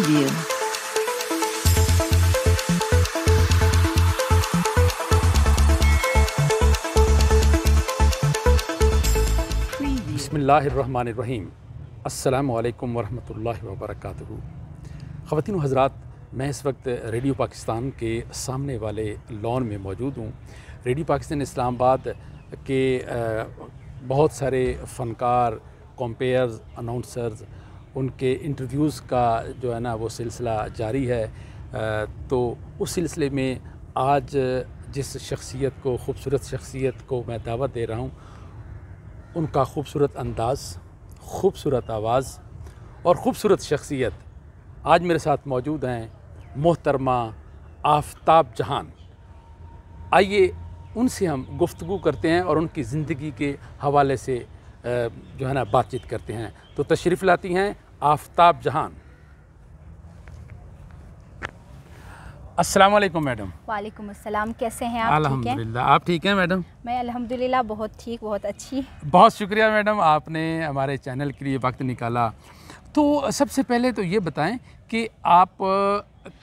Preview. बिस्मिल्लाहिर्रहमानिर्रहीम। अस्सलामु अलैकुम वरहमतुल्लाहि वबरकातुहू। ख़वातीन व हज़रात, मैं इस वक्त रेडियो पाकिस्तान के सामने वाले लॉन में मौजूद हूँ। रेडियो पाकिस्तान इस्लामाबाद के बहुत सारे फ़नकार, कॉम्पेयर्स, अनाउंसर्स, उनके इंटरव्यूज़ का जो है ना वो सिलसिला जारी है। तो उस सिलसिले में आज जिस शख्सियत को, ख़ूबसूरत शख्सियत को मैं दावत दे रहा हूँ, उनका ख़ूबसूरत अंदाज़, ख़ूबसूरत आवाज़ और ख़ूबसूरत शख्सियत आज मेरे साथ मौजूद हैं मोहतरमा आफ़ताब जहान। आइए उनसे हम गुफ्तगू करते हैं और उनकी ज़िंदगी के हवाले से जो है ना बातचीत करते हैं। तो तशरीफ़ लाती हैं आफ़ताब जहान। अस्सलाम वालेकुम मैडम। वालेकुम अस्सलाम। कैसे हैं आप? अल्हम्दुलिल्लाह। आप ठीक हैं मैडम? मैं अल्हम्दुलिल्लाह बहुत ठीक, बहुत अच्छी। बहुत शुक्रिया मैडम, आपने हमारे चैनल के लिए वक्त निकाला। तो सबसे पहले तो ये बताएं कि आप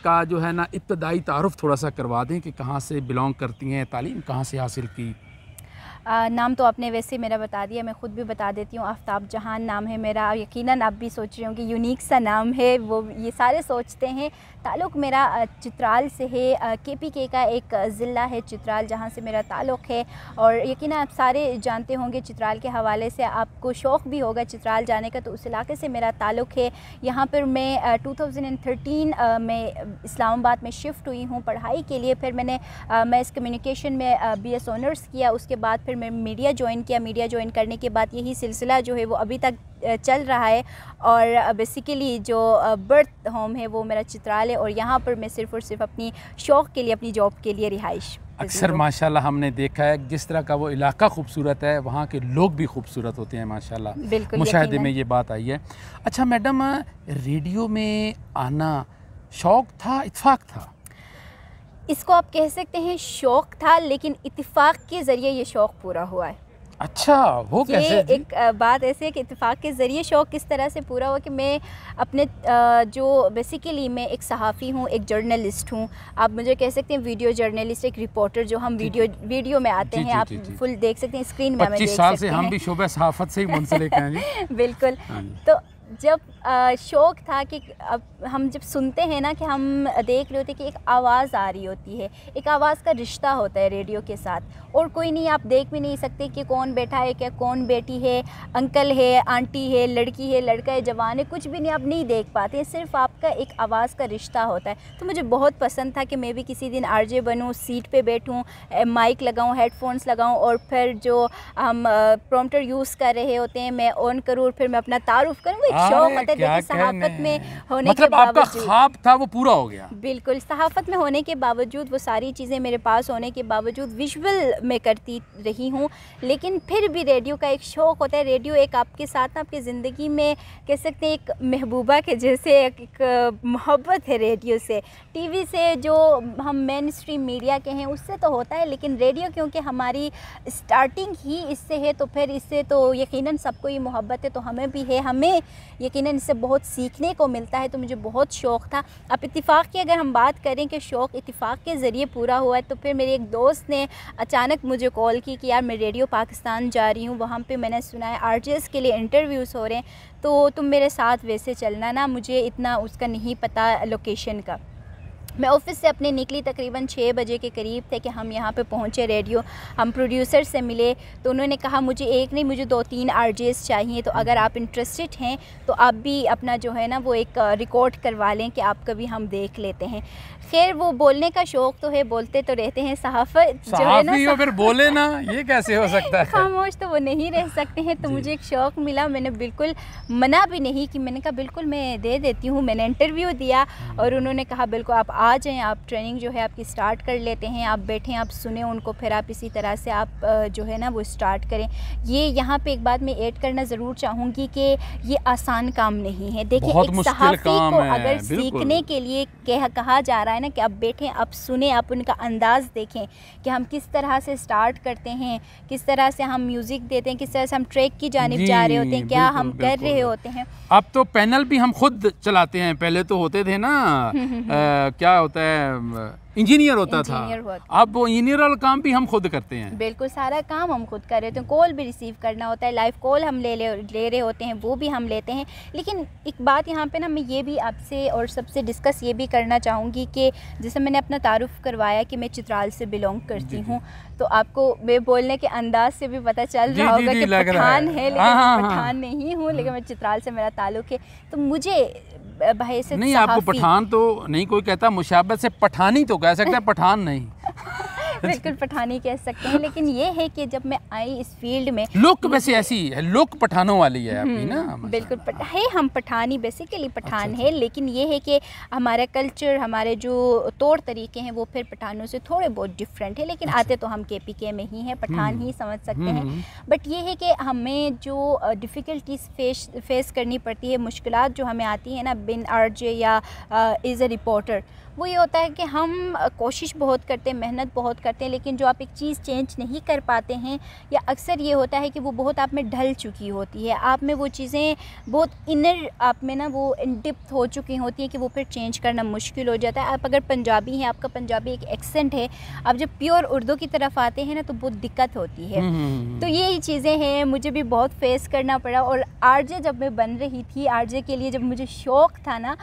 का जो है ना इब्तदाई तारुफ़ थोड़ा सा करवा दें कि कहाँ से बिलोंग करती हैं, तालीम कहाँ से हासिल की। नाम तो आपने वैसे मेरा बता दिया, मैं ख़ुद भी बता देती हूँ। आफ़ताब जहान नाम है मेरा। यकीनन आप भी सोच रहे होंगे यूनिक सा नाम है, वो ये सारे सोचते हैं। ताल्लुक़ मेरा चित्राल से है। KPK का एक ज़िला है चित्राल, जहाँ से मेरा ताल्लुक़ है। और यकीनन आप सारे जानते होंगे चित्राल के हवाले से, आपको शौक़ भी होगा चित्राल जाने का, तो उस इलाके से मेरा ताल्लुक़ है। यहाँ पर मैं 2013 में इस्लामाबाद में शिफ्ट हुई हूँ पढ़ाई के लिए। फिर मैंने मैस कम्युनिकेशन में BS ऑनर्स किया। उसके बाद फिर मैं मीडिया ज्वाइन किया। मीडिया ज्वाइन करने के बाद यही सिलसिला जो है वो अभी तक चल रहा है। और बेसिकली जो बर्थ होम है वो मेरा चित्राल है, और यहाँ पर मैं सिर्फ़ और सिर्फ अपनी शौक़ के लिए, अपनी जॉब के लिए रिहाइश। अक्सर माशाल्लाह हमने देखा है जिस तरह का वो इलाका खूबसूरत है, वहाँ के लोग भी खूबसूरत होते हैं माशाल्लाह। बिल्कुल, मुशाहिदे में ये बात आई है। अच्छा मैडम, रेडियो में आना शौक़ था, इत्तेफाक था? इसको आप कह सकते हैं शौक़ था, लेकिन इत्तेफाक के ज़रिए ये शौक़ पूरा हुआ है। अच्छा, वो कैसे? ये एक बात ऐसे है कि इत्तेफाक के ज़रिए शौक़ किस तरह से पूरा हुआ कि मैं अपने जो बेसिकली मैं एक सहाफ़ी हूँ, एक जर्नलिस्ट हूँ। आप मुझे कह सकते हैं वीडियो जर्नलिस्ट, एक रिपोर्टर, जो हम वीडियो में आते हैं। आप फुल देख सकते हैं स्क्रीन में, हमें देख सकते हैं। 25 साल से हम भी शोबे सहाफ़त से ही मुंसलिक हैं। बिल्कुल। तो जब शौक़ था कि अब हम जब सुनते हैं ना, कि हम देख रहे होते कि एक आवाज़ आ रही होती है, एक आवाज़ का रिश्ता होता है रेडियो के साथ, और कोई नहीं, आप देख भी नहीं सकते कि कौन बैठा है, क्या कौन बैठी है, अंकल है, आंटी है, लड़की है, लड़का है, जवान है, कुछ भी नहीं, आप नहीं देख पाते। सिर्फ आपका एक आवाज़ का रिश्ता होता है। तो मुझे बहुत पसंद था कि मैं भी किसी दिन RJ बनूँ, सीट पे बैठूँ, माइक लगाऊँ, हेडफोन्स लगाऊँ, और फिर जो हम प्रॉम्प्टर यूज़ कर रहे होते हैं मैं ऑन करूँ, और फिर मैं अपना तारुफ करूँ। वो एक शौक़ होता है। देखिए, सहाफ़त में होने मतलब के आपका बावजूद, ख्वाब था वो पूरा हो गया। बिल्कुल, सहाफ़त में होने के बावजूद, वो सारी चीज़ें मेरे पास होने के बावजूद विजुअल में करती रही हूँ, लेकिन फिर भी रेडियो का एक शौक़ होता है। रेडियो एक आपके साथ, आपकी ज़िंदगी में कह सकते हैं एक महबूबा के जैसे एक मोहब्बत है रेडियो से। TV से जो हम मेन स्ट्रीम मीडिया के हैं उससे तो होता है, लेकिन रेडियो क्योंकि हमारी स्टार्टिंग ही इससे है, तो फिर इससे तो यकीनन सबको ये मोहब्बत है, तो हमें भी है। हमें यकीनन इससे बहुत सीखने को मिलता है। तो मुझे बहुत शौक़ था। अब इत्तिफ़ाक़ की अगर हम बात करें कि शौक़ इत्तिफ़ाक़ के ज़रिए पूरा हुआ है, तो फिर मेरे एक दोस्त ने अचानक मुझे कॉल की कि यार मैं रेडियो पाकिस्तान जा रही हूँ, वहाँ पे मैंने सुना है RJs के लिए इंटरव्यूज़ हो रहे हैं, तो तुम मेरे साथ वैसे चलना ना। मुझे इतना उसका नहीं पता लोकेशन का। मैं ऑफ़िस से अपने निकली तकरीबन 6 बजे के करीब थे कि हम यहाँ पे पहुँचे रेडियो। हम प्रोड्यूसर से मिले, तो उन्होंने कहा मुझे एक नहीं, मुझे 2-3 RJs चाहिए, तो अगर आप इंटरेस्टेड हैं तो आप भी अपना जो है ना वो एक रिकॉर्ड करवा लें कि आपका भी हम देख लेते हैं। खैर, वो बोलने का शौक़ तो है, बोलते तो रहते हैं। सहाफ़त जो है ना, फिर बोले ना, ये कैसे हो सकता है? खामोश तो वो नहीं रह सकते हैं। तो मुझे एक शौक़ मिला, मैंने बिल्कुल मना भी नहीं कि, मैंने कहा बिल्कुल मैं दे देती हूँ। मैंने इंटरव्यू दिया और उन्होंने कहा बिल्कुल आप आ जाएं, आप ट्रेनिंग जो है आपकी स्टार्ट कर लेते हैं, आप बैठें, आप सुने उनको, फिर आप इसी तरह से आप जो है ना वो स्टार्ट करें। ये यहाँ पे एक बात मैं ऐड करना ज़रूर चाहूँगी कि ये आसान काम नहीं है। देखिए, एक सहाफ़ी को अगर सीखने के लिए कहा जा रहा है ना कि आप बैठें, आप सुने, आप उनका अंदाज़ देखें कि हम किस तरह से स्टार्ट करते हैं, किस तरह से हम म्यूज़िक देते हैं, किस तरह से हम ट्रैक की जानिब जा रहे होते हैं, क्या हम कर रहे होते हैं। अब तो पैनल भी हम खुद चलाते हैं, पहले तो होते थे ना क्या होता है, इंजीनियर होता था, अब वो इंजीनियर वाला काम भी हम खुद करते हैं। बिल्कुल, सारा काम हम खुद कर रहे होते हैं, कॉल भी रिसीव करना होता है, लाइव कॉल हम ले रहे होते हैं, वो भी हम लेते हैं। लेकिन एक बात यहाँ पे ना मैं ये भी आपसे और सबसे डिस्कस ये भी करना चाहूँगी कि जैसे मैंने अपना तारुफ करवाया कि मैं चित्राल से बिलोंग करती हूँ, तो आपको मैं बोलने के अंदाज से भी पता चल रहा होगा कि पठान है, लेकिन मैं पठान नहीं हूँ, लेकिन मैं चित्राल से मेरा ताल्लुक़ है। तो मुझे भाई से नहीं, आपको पठान तो नहीं कोई कहता, मुशाबत से पठानी तो कह सकता है, पठान नहीं। बिल्कुल पठानी कह सकते हैं, लेकिन ये है कि जब मैं आई इस फील्ड में, लुक वैसे ऐसी है, लुक पठानों वाली है आपकी ना। बिल्कुल है, हम पठानी बेसिकली पठान है, लेकिन ये है कि हमारा कल्चर, हमारे जो तौर तरीके हैं वो फिर पठानों से थोड़े बहुत डिफरेंट है, लेकिन आते तो हम KPK में ही हैं, पठान ही समझ सकते हैं। बट ये है कि हमें जो डिफ़िकल्टीज फेस करनी पड़ती है, मुश्किलात जो हमें आती है ना बिन RJ या एज अ रिपोर्टर, वो ये होता है कि हम कोशिश बहुत करते हैं, मेहनत बहुत करते हैं, लेकिन जो आप एक चीज़ चेंज नहीं कर पाते हैं, या अक्सर ये होता है कि वो बहुत आप में ढल चुकी होती है, आप में वो चीज़ें बहुत इनर आप में ना वो डिप्थ हो चुकी होती हैं कि वो फिर चेंज करना मुश्किल हो जाता है। आप अगर पंजाबी हैं, आपका पंजाबी एक एक्सेंट है, आप जब प्योर उर्दू की तरफ आते हैं ना तो बहुत दिक्कत होती है। तो यही चीज़ें हैं, मुझे भी बहुत फेस करना पड़ा। और RJ जब मैं बन रही थी, RJ के लिए जब मुझे शौक़ था ना,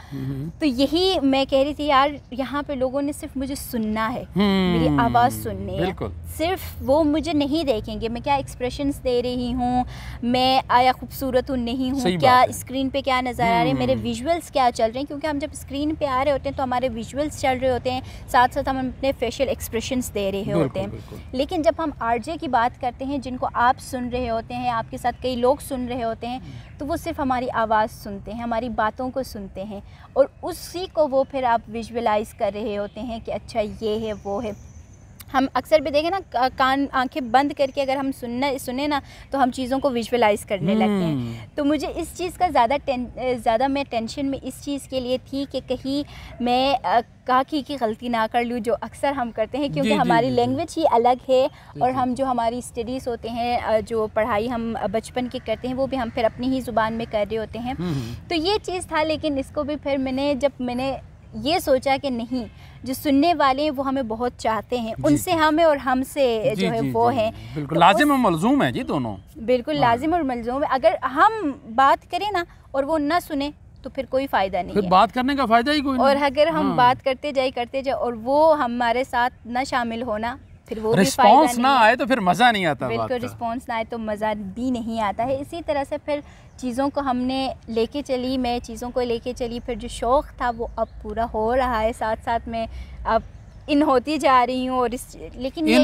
तो यही मैं कह रही थी यार यहाँ पे लोगों ने सिर्फ मुझे सुनना है, मेरी आवाज़ सुननी है, सिर्फ वो मुझे नहीं देखेंगे मैं क्या एक्सप्रेशंस दे रही हूँ, मैं आया खूबसूरत हूँ नहीं हूँ, क्या स्क्रीन पे क्या नज़र आ रहे हैं, मेरे विजुअल्स क्या चल रहे हैं। क्योंकि हम जब स्क्रीन पे आ रहे होते हैं तो हमारे विजुअल्स चल रहे होते हैं, साथ साथ हम अपने फेशियल एक्सप्रेशंस दे रहे होते हैं। लेकिन जब हम RJ की बात करते हैं, जिनको आप सुन रहे होते हैं, आपके साथ कई लोग सुन रहे होते हैं, तो वो सिर्फ हमारी आवाज़ सुनते हैं, हमारी बातों को सुनते हैं, और उसी को वो फिर आप विजुअलाइज़ कर रहे होते हैं कि अच्छा ये है वो है। हम अक्सर भी देखें ना, कान आंखें बंद करके अगर हम सुने ना तो हम चीज़ों को विजुअलाइज़ करने लगते हैं। तो मुझे इस चीज़ का ज़्यादा मैं टेंशन में इस चीज़ के लिए थी कि कहीं मैं काकी की गलती ना कर लूँ, जो अक्सर हम करते हैं, क्योंकि हमारी लैंग्वेज ही अलग है, और हम जो हमारी स्टडीज़ होते हैं, जो पढ़ाई हम बचपन की करते हैं, वो भी हम फिर अपनी ही ज़ुबान में कर रहे होते हैं। तो ये चीज़ था, लेकिन इसको भी फिर मैंने ये सोचा कि नहीं, जो सुनने वाले हैं वो हमें बहुत चाहते हैं, उनसे हमें और हमसे जो है वो है, बिल्कुल लाजिम और मलजूम है जी, दोनों बिल्कुल लाजिम और मलजूम है। अगर हम बात करें ना और वो ना सुने तो फिर कोई फ़ायदा नहीं है, बात करने का फ़ायदा ही कोई नहीं। और अगर हम बात करते जाए और वो हमारे साथ ना शामिल होना, फिर वो रिस्पॉन्स ना आए तो फिर मज़ा नहीं आता। बिल्कुल, रिस्पॉन्स ना आए तो मज़ा भी नहीं आता है। इसी तरह से फिर चीज़ों को हमने लेके चली, मैं चीज़ों को लेके चली, फिर जो शौक़ था वो अब पूरा हो रहा है, साथ साथ में अब इन होती जा रही हूँ। और लेकिन ये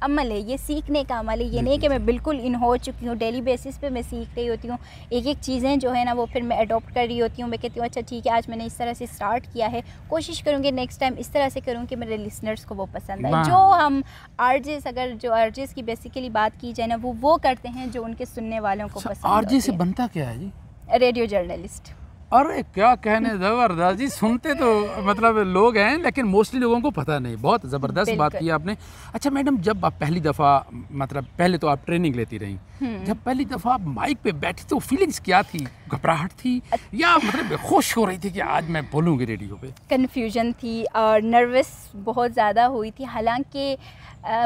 अमल है, ये सीखने का अमल है, ये नहीं कि मैं बिल्कुल इन हो चुकी हूँ। डेली बेसिस पे मैं सीख रही होती हूँ, एक एक चीज़ें जो है ना वो फिर मैं अडॉप्ट कर रही होती हूँ। मैं कहती हूँ अच्छा ठीक है, आज मैंने इस तरह से स्टार्ट किया है, कोशिश करूँगी नेक्स्ट टाइम इस तरह से करूँ कि मेरे लिसनर्स को वो पसंद आए। जो हम RJs, अगर जो RJs की बेसिकली बात की जाए ना, वो करते हैं जो उनके सुनने वालों को पसंद है। RJ से बनता क्या है जी? Radio journalist. अरे क्या कहने, ज़बरदस्त जी। सुनते तो मतलब लोग हैं, लेकिन मोस्टली लोगों को पता नहीं। बहुत ज़बरदस्त बात की आपने। अच्छा मैडम, जब आप पहली दफ़ा, मतलब पहले तो आप ट्रेनिंग लेती रहीं, जब पहली दफ़ा आप माइक पे बैठी तो फीलिंग्स क्या थी? घबराहट थी या मतलब खुश हो रही थी कि आज मैं बोलूँगी रेडियो पे? कन्फ्यूजन थी और नर्वस बहुत ज़्यादा हुई थी। हालांकि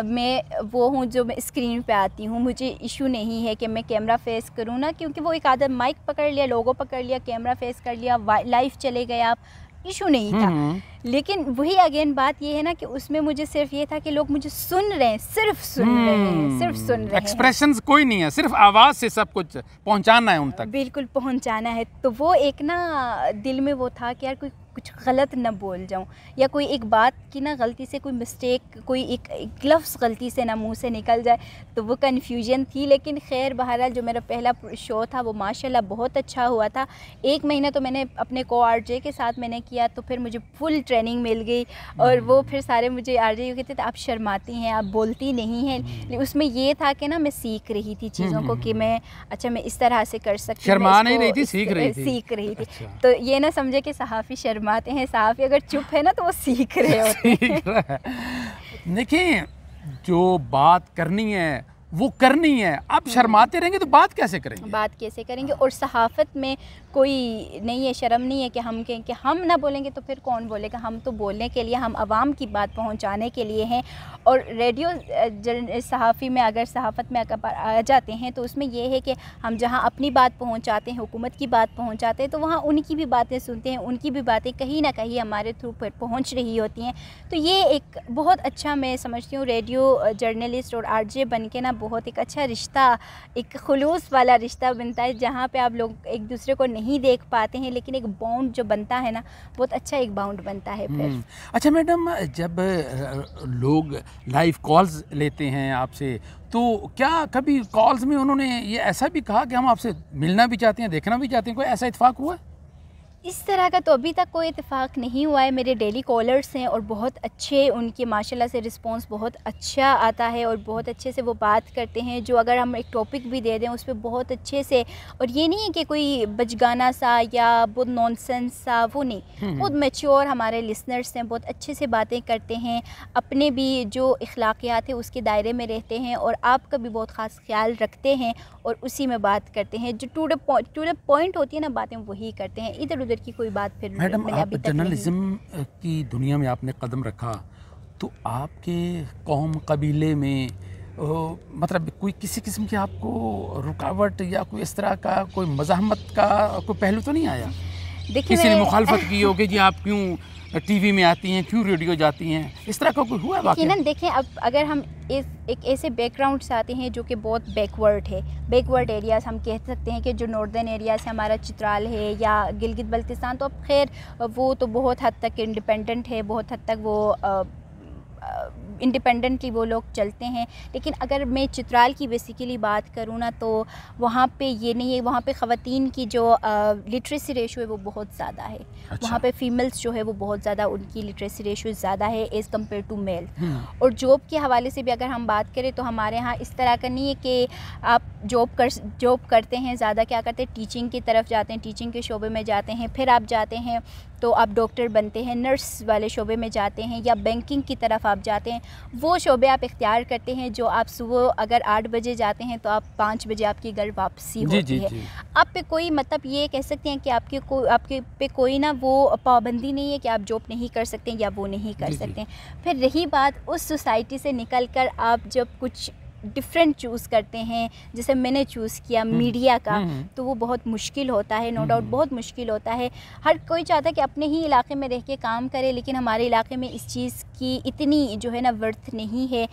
मैं वो हूँ जो मैं स्क्रीन पे आती हूँ, मुझे इशू नहीं है कि मैं कैमरा फेस करूँ ना, क्योंकि वो एक आदत, माइक पकड़ लिया, लोगो पकड़ लिया, कैमरा फेस कर लिया, लाइव चले गए आप, इशू नहीं था। लेकिन वही अगेन बात ये है ना कि उसमें मुझे सिर्फ ये था कि लोग मुझे सुन रहे हैं, सिर्फ सुन रहे हैं, सिर्फ सुन रहे हैं। एक्सप्रेशंस कोई नहीं है, सिर्फ आवाज़ से सब कुछ पहुंचाना है उन तक। बिल्कुल पहुंचाना है। तो वो एक ना दिल में वो था कि यार कोई कुछ गलत ना बोल जाऊं, या कोई एक बात की ना गलती से कोई मिस्टेक, कोई एक लफ्ज़ गलती से ना मुंह से निकल जाए, तो वो कन्फ्यूजन थी। लेकिन खैर बहरहाल जो मेरा पहला शो था वो माशाल्लाह बहुत अच्छा हुआ था। 1 महीना तो मैंने अपने को आरजे के साथ मैंने किया, तो फिर मुझे फुल ट्रेनिंग मिल गई, और वो फिर सारे मुझे आरजे कहते थे आप शर्माती हैं, आप बोलती नहीं हैं। उसमें ये था कि ना मैं सीख रही थी चीज़ों को कि मैं अच्छा मैं इस तरह से कर सकती हूँ, शर्मा नहीं रही थी, सीख रही थी। अच्छा। तो ये ना समझे कि सहाफ़ी शर्माते हैं, सहाफ़ी अगर चुप है ना तो वो सीख रहे होते हैं। देखिए, जो बात करनी है वो करनी है, अब शर्माते रहेंगे तो बात कैसे करेंगे? बात कैसे करेंगे? और सहाफ़त में कोई नहीं है, शर्म नहीं है कि हम कहें कि हम ना बोलेंगे तो फिर कौन बोलेगा। हम तो बोलने के लिए, हम आवाम की बात पहुंचाने के लिए हैं। और रेडियो सहाफ़ी में अगर सहाफ़त में अगर आ जाते हैं तो उसमें यह है कि हम जहां अपनी बात पहुंचाते हैं, हुकूमत की बात पहुंचाते हैं, तो वहां उनकी भी बातें सुनते हैं, उनकी भी बातें कहीं ना कहीं हमारे थ्रू पर पहुँच रही होती हैं। तो ये एक बहुत अच्छा, मैं समझती हूँ, रेडियो जर्नलिस्ट और आरजे बन के ना बहुत एक अच्छा रिश्ता, एक खुलूस वाला रिश्ता बनता है, जहाँ पे आप लोग एक दूसरे को नहीं देख पाते हैं, लेकिन एक बॉन्ड जो बनता है ना, बहुत अच्छा एक बॉन्ड बनता है फिर। अच्छा मैडम, जब लोग लाइव कॉल्स लेते हैं आपसे, तो क्या कभी कॉल्स में उन्होंने ये ऐसा भी कहा कि हम आपसे मिलना भी चाहते हैं, देखना भी चाहते हैं, कोई ऐसा इत्तेफाक हुआ? इस तरह का तो अभी तक कोई इत्तेफाक नहीं हुआ है। मेरे डेली कॉलर्स हैं और बहुत अच्छे, उनके माशाल्लाह से रिस्पांस बहुत अच्छा आता है और बहुत अच्छे से वो बात करते हैं। जो अगर हम एक टॉपिक भी दे दें उस पर बहुत अच्छे से, और ये नहीं है कि कोई बचगाना सा या बहुत नॉनसेंस सा, वो नहीं, बहुत मैच्योर हमारे लिसनर्स हैं, बहुत अच्छे से बातें करते हैं, अपने भी जो इखलाकियात है उसके दायरे में रहते हैं और आपका भी बहुत ख़ास ख्याल रखते हैं और उसी में बात करते हैं। जो टू द पॉइंट होती है ना बातें, वही करते हैं, इधर उधर की कोई बात फिर मैडम, आप जर्नलिज्म की दुनिया में आपने कदम रखा, तो आपके कौम कबीले में मतलब कोई किसी किस्म की आपको रुकावट या कोई इस तरह का कोई मज़ाहमत का कोई पहलू तो नहीं आया? किसी ने मुखालफत की हो कि जी आप क्यों टीवी में आती हैं, क्यों रेडियो जाती हैं, इस तरह का कोई हुआ वाक़या? यकीनन देखें, अब अगर हम एक ऐसे बैकग्राउंड से आते हैं जो कि बहुत बैकवर्ड है, बैकवर्ड एरियाज़ हम कह सकते हैं कि जो नॉर्दर्न एरियाज़ है, हमारा चित्राल है या गिलगित बल्तिस्तान, तो अब खैर वो तो बहुत हद तक इंडिपेंडेंट है, बहुत हद तक वो इंडिपेंडेंटली वो लोग चलते हैं। लेकिन अगर मैं चित्राल की बेसिकली बात करूँ ना, तो वहाँ पे ये नहीं है, वहाँ पे ख़वातीन की जो लिटरेसी रेशो है वो बहुत ज़्यादा है। अच्छा। वहाँ पे फीमेल्स जो है वो बहुत ज़्यादा, उनकी लिटरेसी रेशो ज़्यादा है एज़ कम्पेयर टू मेल। और जॉब के हवाले से भी अगर हम बात करें तो हमारे यहाँ इस तरह का नहीं है कि आप जॉब करते हैं, ज़्यादा क्या करते हैं, टीचिंग की तरफ जाते हैं, टीचिंग के शोबे में जाते हैं, फिर आप जाते हैं तो आप डॉक्टर बनते हैं, नर्स वाले शोबे में जाते हैं, या बैंकिंग की तरफ आप जाते हैं। वो शोबे आप इख्तियार करते हैं जो आप सुबह अगर 8 बजे जाते हैं तो आप 5 बजे आपकी घर वापसी होती है। आप पे कोई, मतलब ये कह सकते हैं कि आपके पे कोई ना वो पाबंदी नहीं है कि आप जॉब नहीं कर सकते या वो नहीं कर सकते। फिर रही बात उस सोसाइटी से निकल कर आप जब कुछ डिफरेंट चूज़ करते हैं, जैसे मैंने चूज़ किया मीडिया का, तो वो बहुत मुश्किल होता है, नो डाउट बहुत मुश्किल होता है। हर कोई चाहता है कि अपने ही इलाके में रह के काम करे, लेकिन हमारे इलाके में इस चीज़ की इतनी जो है ना वर्थ नहीं है,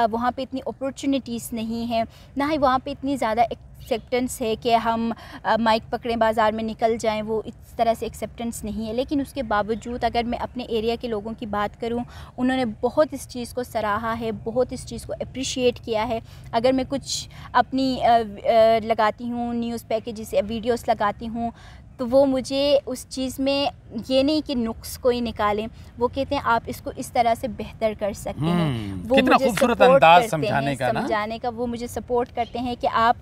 वहाँ पे इतनी अपॉर्चुनिटीज़ नहीं है, ना ही वहाँ पे इतनी ज़्यादा एक्सेप्टेंस है कि हम माइक पकड़ें बाज़ार में निकल जाएं, वो इस तरह से एक्सेप्टेंस नहीं है। लेकिन उसके बावजूद अगर मैं अपने एरिया के लोगों की बात करूं, उन्होंने बहुत इस चीज़ को सराहा है, बहुत इस चीज़ को अप्रिशिएट किया है। अगर मैं कुछ अपनी लगाती हूँ न्यूज़ पैकेजेस या वीडियोस लगाती हूँ, तो वो मुझे उस चीज़ में ये नहीं कि नुक्स कोई निकालें, वो कहते हैं आप इसको इस तरह से बेहतर कर सकते हैं। वो कितना खूबसूरत अंदाज समझाने का वो मुझे सपोर्ट करते हैं कि आप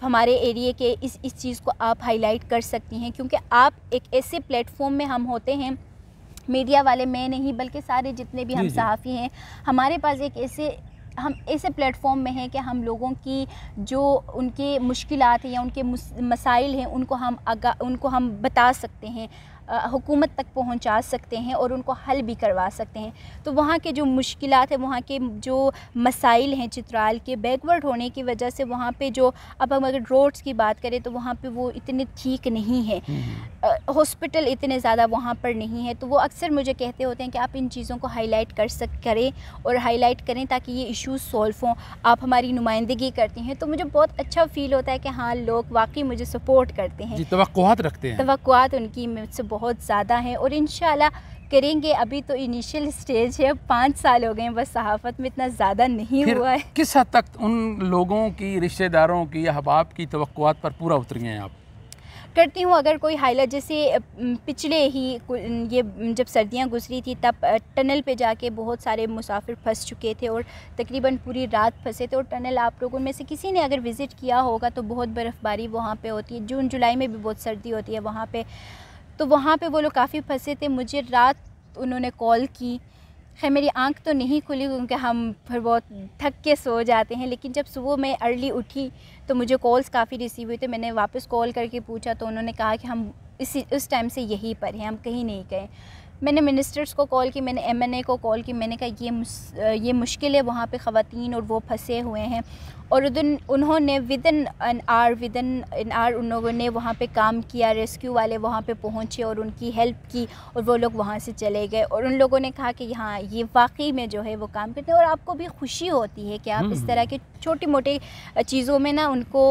हमारे एरिया के इस चीज़ को आप हाईलाइट कर सकती हैं, क्योंकि आप एक ऐसे प्लेटफॉर्म में हम होते हैं, मीडिया वाले मैं नहीं बल्कि सारे जितने भी हम सहाफ़ी हैं, हमारे पास हम ऐसे प्लेटफॉर्म में हैं कि हम लोगों की जो उनके मुश्किलात हैं या उनके मसाइल हैं उनको हम बता सकते हैं, हुकूमत तक पहुंचा सकते हैं और उनको हल भी करवा सकते हैं। तो वहाँ के जो मुश्किलात हैं, वहाँ के जो मसाइल हैं चित्राल के, बैकवर्ड होने की वजह से वहाँ पे जो, अब हम अगर रोड्स की बात करें तो वहाँ पे वो इतने ठीक नहीं है, हॉस्पिटल इतने ज़्यादा वहाँ पर नहीं है। तो वो अक्सर मुझे कहते होते हैं कि आप इन चीज़ों को हाईलाइट करें और हाईलाइट करें ताकि ये इश्यूज़ सॉल्व हों, आप हमारी नुमाइंदगी करती हैं। तो मुझे बहुत अच्छा फ़ील होता है कि हाँ, लोग वाकई मुझे सपोर्ट करते हैं, तवक्कुआत रखते हैं, तवक्कुआत उनकी मुझसे बहुत ज़्यादा हैं और इंशाल्लाह करेंगे। अभी तो इनिशियल स्टेज है, 5 साल हो गए हैं बस, सहाफ़त में इतना ज़्यादा नहीं हुआ है। किस हद तक उन लोगों की, रिश्तेदारों की, अहबाब की तवक्कुआत पर पूरा उतरी हैं आप? करती हूँ। अगर कोई हाईलाइट, जैसे पिछले ही ये जब सर्दियाँ गुजरी थी तब टनल पे जाके बहुत सारे मुसाफिर फंस चुके थे और तकरीबन पूरी रात फंसे थे। और टनल आप लोगों में से किसी ने अगर विज़िट किया होगा तो बहुत बर्फ़बारी वहाँ पे होती है, जून जुलाई में भी बहुत सर्दी होती है वहाँ पे, तो वहाँ पे वो लोग काफ़ी फंसे थे। मुझे रात उन्होंने कॉल की, खैर मेरी आंख तो नहीं खुली क्योंकि हम फिर बहुत थक के सो जाते हैं, लेकिन जब सुबह मैं अर्ली उठी तो मुझे कॉल्स काफ़ी रिसीव हुए थे। मैंने वापस कॉल करके पूछा तो उन्होंने कहा कि हम उस टाइम से यहीं पर हैं, हम कहीं नहीं गए। मैंने मिनिस्टर्स को कॉल की, मैंने MNA को कॉल की, मैंने कहा ये मुश्किल है वहाँ पे ख़वातीन और वो फंसे हुए हैं। और उन्होंने विदिन एन आवर उन लोगों ने वहाँ पे काम किया, रेस्क्यू वाले वहाँ पे पहुँचे और उनकी हेल्प की और वो लोग वहाँ से चले गए। और उन लोगों ने कहा कि हाँ ये वाकई में जो है वो काम करते हैं और आपको भी खुशी होती है कि आप इस तरह के छोटी मोटी चीज़ों में ना उनको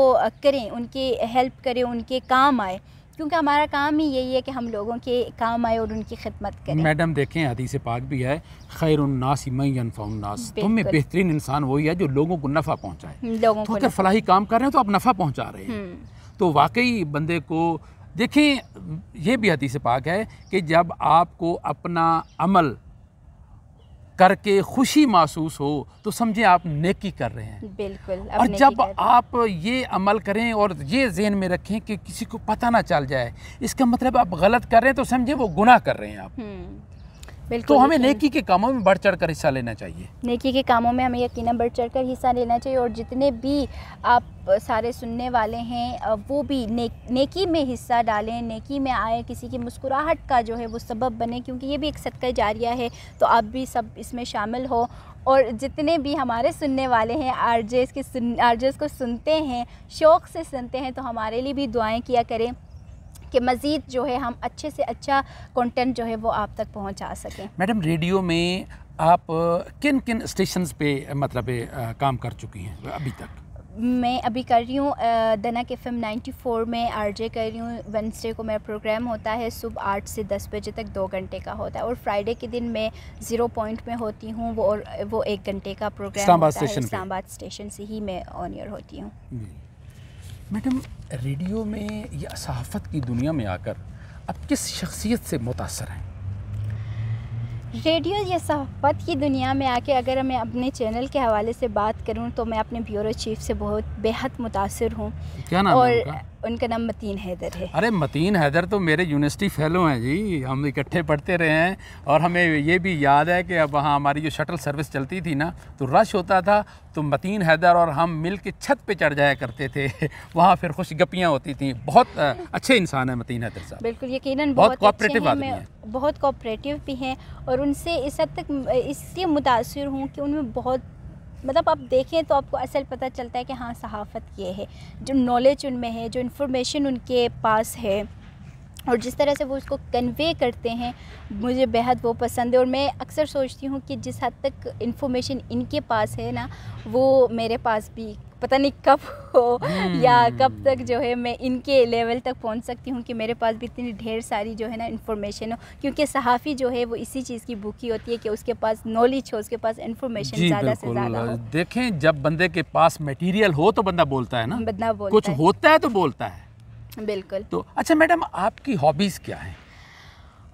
करें, उनकी हेल्प करें, उनके काम आए, क्योंकि हमारा काम ही यही है कि हम लोगों के काम आए और उनकी खिदमत करें। मैडम देखें, हदीस पाक भी है, खैरुन्नास मन यनफउन्नास, तुम में बेहतरीन इंसान वही है जो लोगों को नफ़ा पहुँचाए। लोगों तो को अगर फलाही काम कर रहे हैं तो आप नफ़ा पहुँचा रहे हैं, तो वाकई बंदे को देखें। ये भी हदीस पाक है कि जब आपको अपना अमल करके खुशी महसूस हो तो समझे आप नेकी कर रहे हैं। बिल्कुल। और जब आप ये अमल करें और ये ज़हन में रखें कि किसी को पता ना चल जाए, इसका मतलब आप गलत कर रहे हैं, तो समझे वो गुनाह कर रहे हैं आप। तो हमें नेकी के कामों में बढ़ चढ़ कर हिस्सा लेना चाहिए। नेकी के कामों में हमें यकीनन बढ़ चढ़ कर हिस्सा लेना चाहिए। और जितने भी आप सारे सुनने वाले हैं वो भी नेकी में हिस्सा डालें, नेकी में आए, किसी की मुस्कुराहट का जो है वो सबब बने, क्योंकि ये भी एक सदका जारिया है। तो आप भी सब इसमें शामिल हो। और जितने भी हमारे सुनने वाले हैं, आरजेस को सुनते हैं, शौक़ से सुनते हैं, तो हमारे लिए भी दुआएं किया करें कि मज़ीद जो है हम अच्छे से अच्छा कंटेंट जो है वो आप तक पहुंचा सकें। मैडम, रेडियो में आप किन किन स्टेशंस पे मतलब काम कर चुकी हैं अभी तक? मैं अभी कर रही हूँ दनक FM 94 में RJ कर रही हूँ। वेडनेसडे को मेरा प्रोग्राम होता है, सुबह 8 से 10 बजे तक 2 घंटे का होता है। और फ्राइडे के दिन मैं 0 पॉइंट में होती हूँ, वो 1 घंटे का प्रोग्राम होता है। इस्लामाबाद स्टेशन से ही मैं ऑन एयर होती हूँ। मैडम, रेडियो में या सहाफ़त की दुनिया में आकर आप किस शख्सियत से मुतासर हैं? रेडियो या सहाफ़त की दुनिया में आके अगर मैं अपने चैनल के हवाले से बात करूं तो मैं अपने ब्यूरो चीफ से बहुत बेहद मुतासर हूं। क्या नाम है उनका नाम मतीन हैदर है। अरे मतीन हैदर तो मेरे यूनिवर्सिटी फेलो हैं जी, हम इकट्ठे पढ़ते रहे हैं। और हमें ये भी याद है कि अब वहाँ हमारी जो शटल सर्विस चलती थी ना, तो रश होता था, तो मतीन हैदर और हम मिल के छत पे चढ़ जाया करते थे वहाँ फिर खुश गप्पियाँ होती थी। बहुत अच्छे इंसान है मतीन हैदर साहब। बिल्कुल, यकीनन बहुत कोऑपरेटिव आदमी हैं, बहुत कोऑपरेटिव भी हैं। और उनसे इस हद तक इसलिए मुतासिर हूँ कि उनमें बहुत, मतलब आप देखें तो आपको असल पता चलता है कि हाँ सहाफ़त ये है, जो नॉलेज उनमें है, जो इन्फॉर्मेशन उनके पास है और जिस तरह से वो उसको कन्वे करते हैं, मुझे बेहद वो पसंद है। और मैं अक्सर सोचती हूँ कि जिस हद तक इन्फॉर्मेशन इनके पास है ना, वो मेरे पास भी पता नहीं कब हो या कब तक जो है मैं इनके लेवल तक पहुंच सकती हूं कि मेरे पास भी इतनी ढेर सारी जो है ना इन्फॉर्मेशन हो। क्योंकि सहाफ़ी जो है वो इसी चीज़ की भूखी होती है कि उसके पास नॉलेज हो, उसके पास इन्फॉर्मेशन ज़्यादा से ज़्यादा हो। देखें, जब बंदे के पास मटेरियल हो तो बंदा बोलता है ना, बंदा बोलता कुछ होता है तो बोलता है। बिल्कुल। तो अच्छा मैडम, आपकी हॉबीज़ क्या हैं?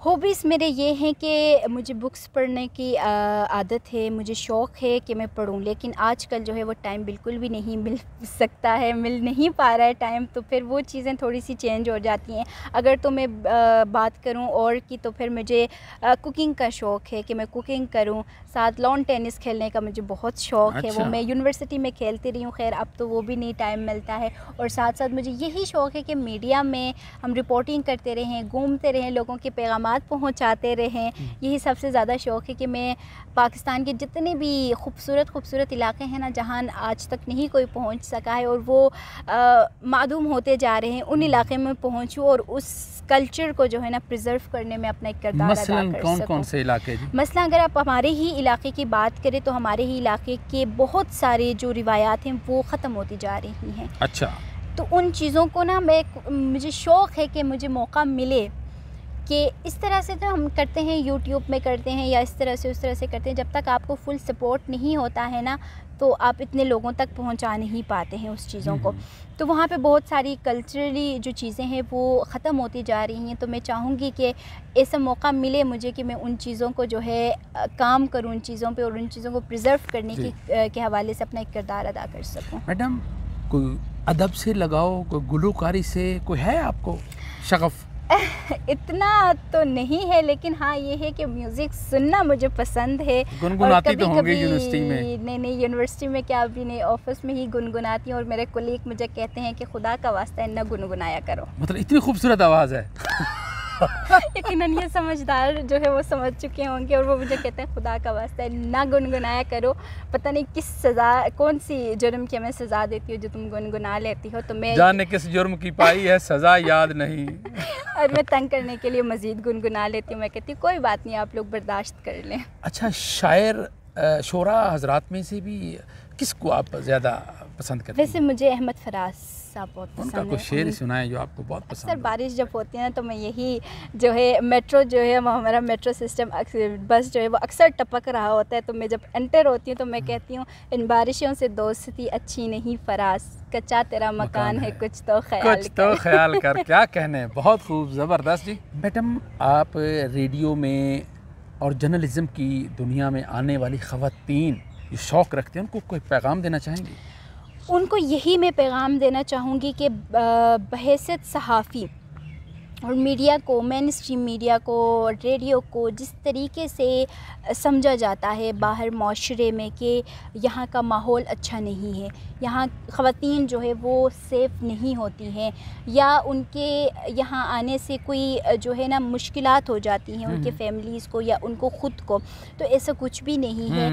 हॉबीज़ मेरे ये हैं कि मुझे बुक्स पढ़ने की आदत है, मुझे शौक़ है कि मैं पढूं, लेकिन आजकल जो है वो टाइम बिल्कुल भी नहीं मिल सकता है, मिल नहीं पा रहा है टाइम। तो फिर वो चीज़ें थोड़ी सी चेंज हो जाती हैं। अगर तो मैं बात करूं और की, तो फिर मुझे कुकिंग का शौक़ है कि मैं कुकिंग करूं। साथ लॉन टेनिस खेलने का मुझे बहुत शौक़ है, वो मैं यूनिवर्सिटी में खेलती रही हूँ, खैर अब तो वो भी नहीं टाइम मिलता है। और साथ साथ मुझे यही शौक़ है कि मीडिया में हम रिपोर्टिंग करते रहें, घूमते रहें, लोगों के पैगाम पहुंचाते रहें। यही सबसे ज़्यादा शौक़ है कि मैं पाकिस्तान के जितने भी खूबसूरत इलाके हैं ना, जहां आज तक नहीं कोई पहुंच सका है और वो मादूम होते जा रहे हैं, उन इलाके में पहुंचूं और उस कल्चर को जो है ना प्रिजर्व करने में अपना एक किरदार अदा कर सकूं। कौन से इलाके? मसलन अगर आप हमारे ही इलाके की बात करें तो हमारे ही इलाके के बहुत सारे जो रिवायात हैं वो ख़त्म होती जा रही हैं। अच्छा। तो उन चीज़ों को ना मुझे शौक़ है कि मुझे मौका मिले कि इस तरह से तो हम करते हैं, यूट्यूब में करते हैं या इस तरह से उस तरह से करते हैं, जब तक आपको फुल सपोर्ट नहीं होता है ना तो आप इतने लोगों तक पहुंचा नहीं पाते हैं उस चीज़ों को। तो वहाँ पे बहुत सारी कल्चरली जो चीज़ें हैं वो ख़त्म होती जा रही हैं। तो मैं चाहूँगी कि ऐसा मौका मिले मुझे कि मैं उन चीज़ों को जो है काम करूँ उन चीज़ों पे, और उन चीज़ों को प्रिजर्व करने के हवाले से अपना एक किरदार अदा कर सकूँ। मैडम, कोई अदब से लगाओ, कोई गुलकारी से कोई है आपको शगफ़? इतना तो नहीं है, लेकिन हाँ ये है कि म्यूज़िक सुनना मुझे पसंद है। गुनगुनाती तो होंगे यूनिवर्सिटी में? नहीं, यूनिवर्सिटी में क्या, अभी नहीं, ऑफिस में ही गुनगुनाती हूँ। और मेरे कोलीग मुझे कहते हैं कि खुदा का वास्ता है ना गुनगुनाया करो। मतलब इतनी खूबसूरत आवाज़ है। यकीनन ये समझदार जो है वो समझ चुके होंगे, और वो मुझे कहते हैं खुदा का वास्ता है ना गुनगुनाया करो। पता नहीं किस सज़ा, कौन सी जुर्म की मैं सज़ा देती हूँ जो तुम गुनगुना लेती हो। तो मैं जाने किस जुर्म की पाई है सज़ा याद नहीं। और मैं तंग करने के लिए मज़ीद गुनगुना लेती हूँ। मैं कहती हूँ कोई बात नहीं, आप लोग बर्दाश्त कर लें। अच्छा, शायर शोरा हजरात में से भी किसको आप ज़्यादा पसंद करते हैं? वैसे मुझे अहमद फराज साहब बहुत पसंद है। उनका कोई शेर सुनाए जो आपको बहुत पसंद अक्सर बारिश जब होती है ना तो मैं यही जो है मेट्रो जो है हमारा मेट्रो सिस्टम बस जो है वो अक्सर टपक रहा होता है, तो मैं जब एंटर होती हूँ तो मैं कहती हूँ इन बारिशों से दोस्ती अच्छी नहीं फराज, कच्चा तेरा मकान है कुछ तो ख्याल कर। क्या कहने, बहुत खूब, ज़बरदस्त जी। मैडम, आप रेडियो में और जर्नलिज़म की दुनिया में आने वाली ख़वातीन जो शौक़ रखते हैं उनको कोई पैगाम देना चाहेंगी? उनको यही मैं पैगाम देना चाहूँगी कि बहैसियत सहाफ़ी और मीडिया को, मेन स्ट्रीम मीडिया को, रेडियो को जिस तरीके से समझा जाता है बाहर माशरे में कि यहाँ का माहौल अच्छा नहीं है, यहाँ ख़वातीन जो है वो सेफ़ नहीं होती हैं, या उनके यहाँ आने से कोई जो है ना मुश्किलात हो जाती हैं उनके फैमिलीज़ को या उनको ख़ुद को। तो ऐसा कुछ भी नहीं है।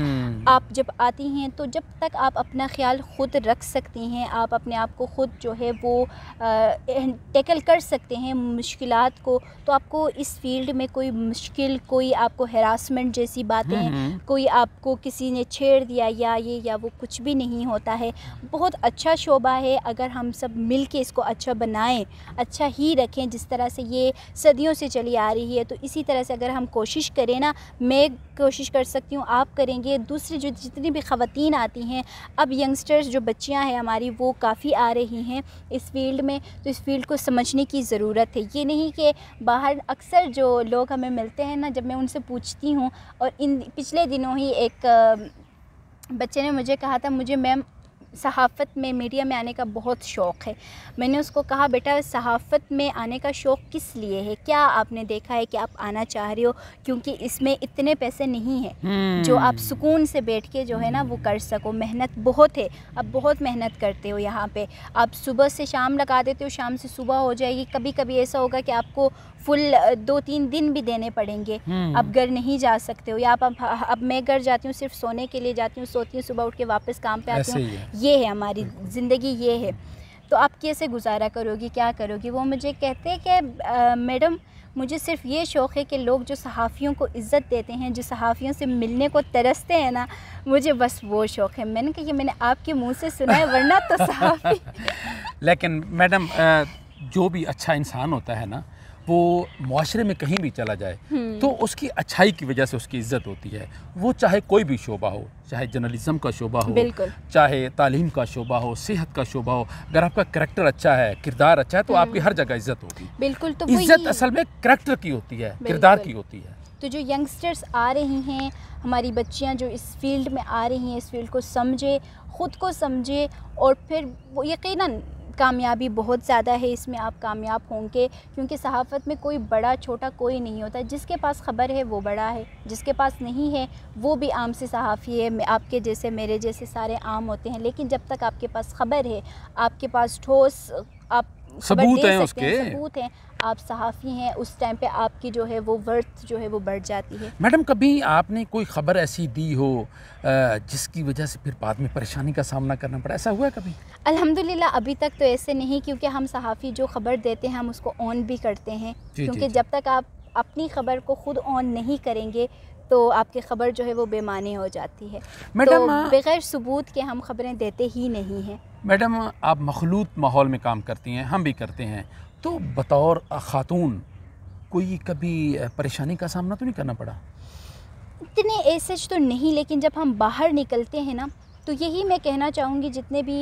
आप जब आती हैं तो जब तक आप अपना ख़्याल ख़ुद रख सकती हैं, आप अपने आप को ख़ुद जो है वो टैकल कर सकते हैं मुश्किलात को, तो आपको इस फील्ड में कोई मुश्किल, कोई आपको हैरासमेंट जैसी बातें, कोई आपको किसी ने छेड़ दिया या ये या वो कुछ भी नहीं होता है। बहुत अच्छा शोबा है, अगर हम सब मिल के इसको अच्छा बनाएं, अच्छा ही रखें जिस तरह से ये सदियों से चली आ रही है, तो इसी तरह से अगर हम कोशिश करें ना, मैं कोशिश कर सकती हूँ, आप करेंगे, दूसरी जो जितनी भी ख़वातीन आती हैं, अब यंगस्टर्स जो बच्चियाँ हैं हमारी वो काफ़ी आ रही हैं इस फील्ड में, तो इस फील्ड को समझने की ज़रूरत है। ये नहीं कि बाहर अक्सर जो लोग हमें मिलते हैं ना, जब मैं उनसे पूछती हूँ, और इन पिछले दिनों ही एक बच्चे ने मुझे कहा था, मुझे मैम सहाफ़त में, मीडिया में आने का बहुत शौक़ है। मैंने उसको कहा बेटा सहाफ़त में आने का शौक़ किस लिए है, क्या आपने देखा है कि आप आना चाह रहे हो? क्योंकि इसमें इतने पैसे नहीं हैं जो आप सुकून से बैठ के जो है ना वो कर सको। मेहनत बहुत है, आप बहुत मेहनत करते हो यहाँ पे, आप सुबह से शाम लगा देते हो, शाम से सुबह हो जाएगी, कभी कभी ऐसा होगा कि आपको फुल 2-3 दिन भी देने पड़ेंगे, आप घर नहीं जा सकते हो, या आप अब मैं घर जाती हूँ सिर्फ सोने के लिए जाती हूँ, सोती हूँ, सुबह उठ के वापस काम पे आती हूँ। ये है हमारी ज़िंदगी, ये है। तो आप कैसे गुजारा करोगी, क्या करोगी? वो मुझे कहते हैं कि मैडम मुझे सिर्फ ये शौक़ है कि लोग जो सहाफ़ियों को इज़्ज़त देते हैं, जो सहाफ़ियों से मिलने को तरसते हैं ना, मुझे बस वो शौक़ है। मैंने कहा कि मैंने आपके मुंह से सुना है, वरना तो सहाफ़ी लेकिन मैडम, जो भी अच्छा इंसान होता है ना, वो मुआशरे में कहीं भी चला जाए तो उसकी अच्छाई की वजह से उसकी इज़्ज़त होती है। वो चाहे कोई भी शोबा हो, चाहे जर्नलिज़म का शोबा हो, चाहे तालीम का शोबा हो, सेहत का शोबा हो, अगर आपका करैक्टर अच्छा है, किरदार अच्छा है, तो आपकी हर जगह इज़्ज़त होगी। बिल्कुल। तो इज़्ज़त असल में करैक्टर की होती है, किरदार की होती है। तो जो यंगस्टर्स आ रही हैं, हमारी बच्चियां जो इस फील्ड में आ रही हैं, इस फील्ड को समझे, ख़ुद को समझे, और फिर वो यकीनन कामयाबी बहुत ज़्यादा है इसमें, आप कामयाब होंगे। क्योंकि सहाफ़त में कोई बड़ा छोटा कोई नहीं होता, जिसके पास ख़बर है वो बड़ा है, जिसके पास नहीं है वो भी आम से सहाफ़ी है। आपके जैसे मेरे जैसे सारे आम होते हैं, लेकिन जब तक आपके पास ख़बर है, आपके पास ठोस आप सबूत हैं, उसके सबूत हैं, आप सहाफ़ी हैं, उस टाइम पे आपकी जो है वो वर्थ जो है वो बढ़ जाती है। मैडम, कभी आपने कोई ख़बर ऐसी दी हो जिसकी वजह से फिर बाद में परेशानी का सामना करना पड़ा, ऐसा हुआ है कभी? अल्हम्दुलिल्लाह अभी तक तो ऐसे नहीं, क्योंकि हम सहाफ़ी जो ख़बर देते हैं हम उसको ऑन भी करते हैं। क्योंकि जब तक आप अपनी ख़बर को ख़ुद ऑन नहीं करेंगे तो आपकी ख़बर जो है वो बेमानी हो जाती है। मैडम, तो बग़ैर सबूत के हम ख़बरें देते ही नहीं हैं। मैडम, आप मखलूत माहौल में काम करती हैं, हम भी करते हैं, तो बतौर ख़ातून कोई कभी परेशानी का सामना तो नहीं करना पड़ा? इतने एसेज तो नहीं, लेकिन जब हम बाहर निकलते हैं ना, तो यही मैं कहना चाहूँगी जितने भी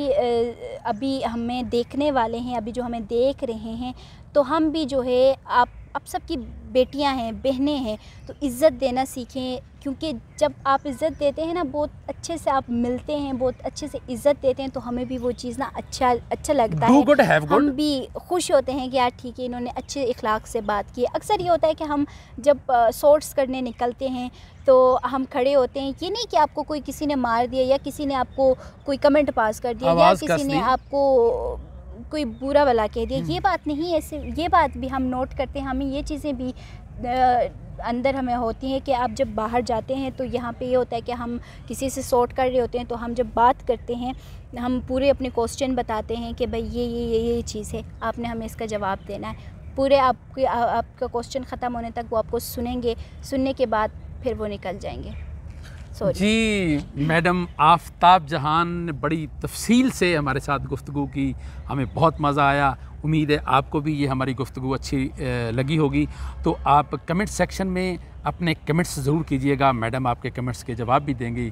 अभी हमें देखने वाले हैं, अभी जो हमें देख रहे हैं, तो हम भी जो है आप सबकी बेटियां हैं, बहनें हैं, तो इज़्ज़त देना सीखें। क्योंकि जब आप इज़्ज़त देते हैं ना, बहुत अच्छे से आप मिलते हैं, बहुत अच्छे से इज़्ज़त देते हैं, तो हमें भी वो चीज़ ना अच्छा लगता है। good, have good. हम भी खुश होते हैं कि यार ठीक है, इन्होंने अच्छे इखलाक से बात की। अक्सर ये होता है कि हम जब शॉर्ट्स करने निकलते हैं तो हम खड़े होते हैं, ये नहीं कि आपको कोई किसी ने मार दिया या किसी ने आपको कोई कमेंट पास कर दिया या किसी ने आपको कोई बुरा भला कह दिया, ये बात नहीं है। सिर्फ ये बात भी हम नोट करते हैं, हमें ये चीज़ें भी अंदर हमें होती हैं कि आप जब बाहर जाते हैं तो यहाँ पे ये होता है कि हम किसी से सॉर्ट कर रहे होते हैं, तो हम जब बात करते हैं हम पूरे अपने क्वेश्चन बताते हैं कि भाई ये चीज़ है, आपने हमें इसका जवाब देना है। पूरे आपका क्वेश्चन ख़त्म होने तक वो आपको सुनेंगे, सुनने के बाद फिर वो निकल जाएंगे। जी मैडम आफ्ताब जहान ने बड़ी तफसील से हमारे साथ गुफ्तगू की, हमें बहुत मज़ा आया। उम्मीद है आपको भी ये हमारी गुफ्तगू अच्छी लगी होगी। तो आप कमेंट सेक्शन में अपने कमेंट्स ज़रूर कीजिएगा, मैडम आपके कमेंट्स के जवाब भी देंगी।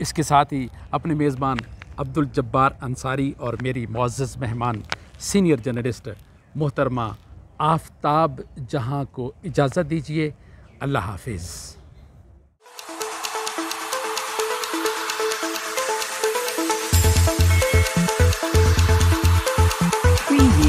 इसके साथ ही अपने मेज़बान अब्दुल जब्बार अंसारी और मेरी मुअज़्ज़ज़ मेहमान सीनियर जर्नलिस्ट मोहतरमा आफ्ताब जहां को इजाज़त दीजिए। अल्लाह हाफिज़। Preview.